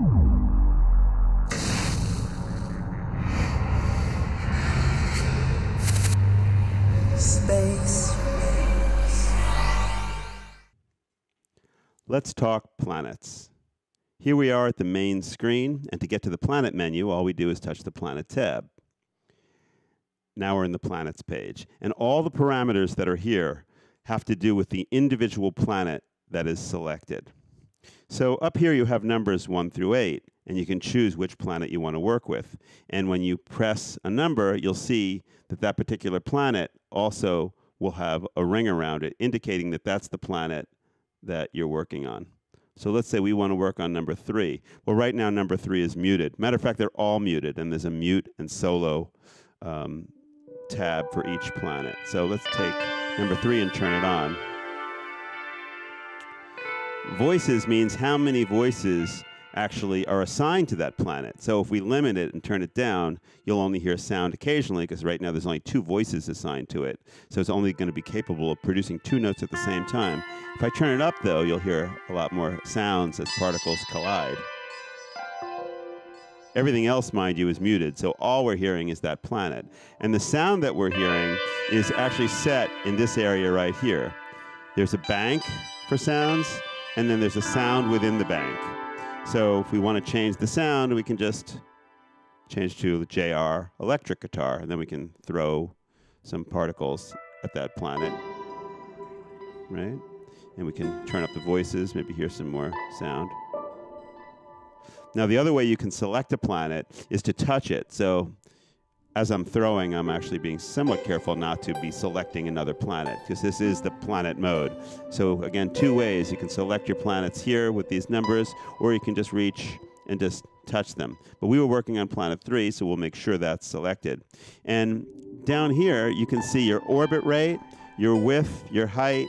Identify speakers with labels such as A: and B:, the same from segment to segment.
A: SpaceWiz.
B: Let's talk planets. Here we are at the main screen, and to get to the planet menu, all we do is touch the planet tab. Now we're in the planets page, and all the parameters that are here have to do with the individual planet that is selected. So up here you have numbers 1 through 8, and you can choose which planet you want to work with. And when you press a number, you'll see that that particular planet also will have a ring around it, indicating that that's the planet that you're working on. So let's say we want to work on number 3. Well, right now number 3 is muted. Matter of fact, they're all muted, and there's a mute and solo tab for each planet. So let's take number 3 and turn it on. Voices means how many voices actually are assigned to that planet. So if we limit it and turn it down, you'll only hear sound occasionally, because right now there's only 2 voices assigned to it. So it's only going to be capable of producing 2 notes at the same time. If I turn it up, though, you'll hear a lot more sounds as particles collide. Everything else, mind you, is muted, so all we're hearing is that planet. And the sound that we're hearing is actually set in this area right here. There's a bank for sounds, and then there's a sound within the bank. So if we want to change the sound, we can just change to the JR electric guitar, and then we can throw some particles at that planet, right? And we can turn up the voices, maybe hear some more sound. Now, the other way you can select a planet is to touch it. So as I'm throwing, I'm actually being somewhat careful not to be selecting another planet, because this is the planet mode. So again, 2 ways. You can select your planets here with these numbers, or you can just reach and just touch them. But we were working on planet 3, so we'll make sure that's selected. And down here, you can see your orbit rate, your width, your height,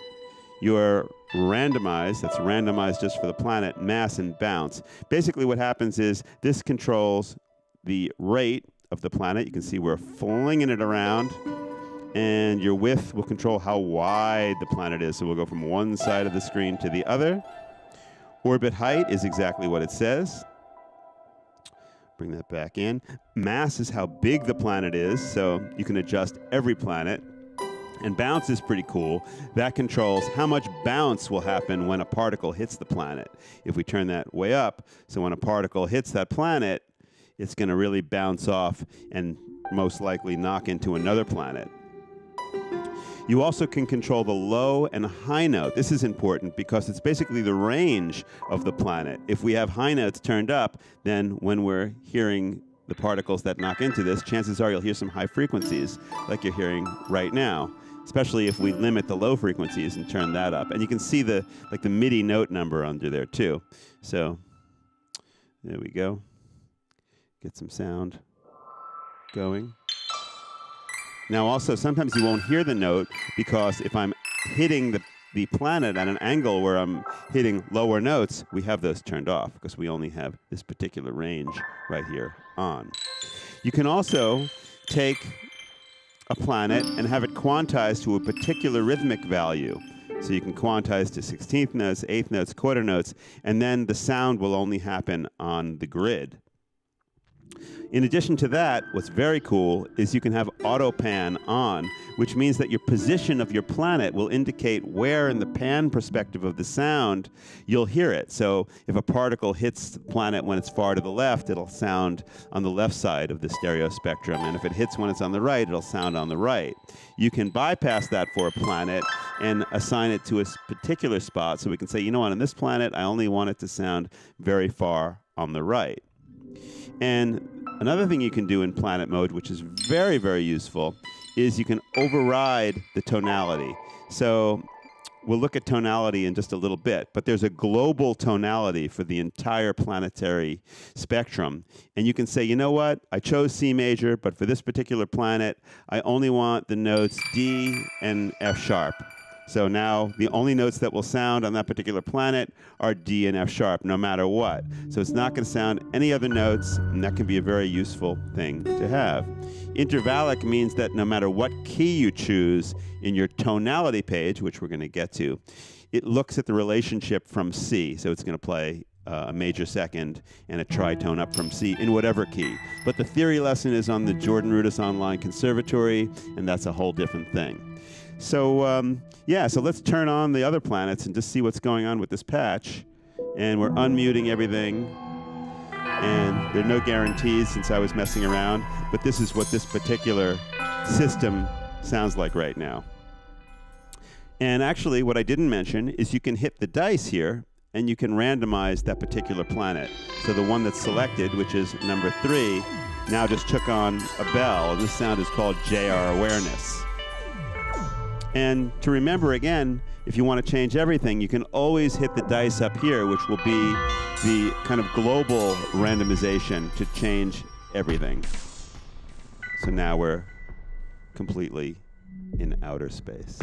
B: your randomized, that's randomized just for the planet, mass, and bounce. Basically what happens is this controls the rate of the planet. You can see we're flinging it around, and your width will control how wide the planet is. So we'll go from one side of the screen to the other. Orbit height is exactly what it says. Bring that back in. Mass is how big the planet is, so you can adjust every planet. And bounce is pretty cool. That controls how much bounce will happen when a particle hits the planet. If we turn that way up, so when a particle hits that planet, it's going to really bounce off and most likely knock into another planet. You also can control the low and high note. This is important because it's basically the range of the planet. If we have high notes turned up, then when we're hearing the particles that knock into this, chances are you'll hear some high frequencies like you're hearing right now, especially if we limit the low frequencies and turn that up. And you can see the MIDI note number under there too. So there we go. Get some sound going. Now also, sometimes you won't hear the note because if I'm hitting the planet at an angle where I'm hitting lower notes, we have those turned off because we only have this particular range right here on. You can also take a planet and have it quantized to a particular rhythmic value. So you can quantize to 16th notes, 8th notes, quarter notes, and then the sound will only happen on the grid. In addition to that, what's very cool is you can have auto pan on, which means that your position of your planet will indicate where in the pan perspective of the sound you'll hear it. So if a particle hits the planet when it's far to the left, it'll sound on the left side of the stereo spectrum. And if it hits when it's on the right, it'll sound on the right. You can bypass that for a planet and assign it to a particular spot. So we can say, you know what, on this planet, I only want it to sound very far on the right. And another thing you can do in planet mode, which is very, very useful, is you can override the tonality. So we'll look at tonality in just a little bit, but there's a global tonality for the entire planetary spectrum. And you can say, you know what, I chose C major, but for this particular planet, I only want the notes D and F sharp. So now the only notes that will sound on that particular planet are D and F sharp, no matter what. So it's not going to sound any other notes, and that can be a very useful thing to have. Intervallic means that no matter what key you choose in your tonality page, which we're going to get to, it looks at the relationship from C. So it's going to play a major second, and a tritone up from C in whatever key. But the theory lesson is on the Jordan Rudess Online Conservatory, and that's a whole different thing. So yeah, so let's turn on the other planets and just see what's going on with this patch. And we're unmuting everything. And there are no guarantees since I was messing around, but this is what this particular system sounds like right now. And actually, what I didn't mention is you can hit the dice here, and you can randomize that particular planet. So the one that's selected, which is number 3, now just took on a bell. This sound is called JR Awareness. And to remember again, if you want to change everything, you can always hit the dice up here, which will be the kind of global randomization to change everything. So now we're completely in outer space.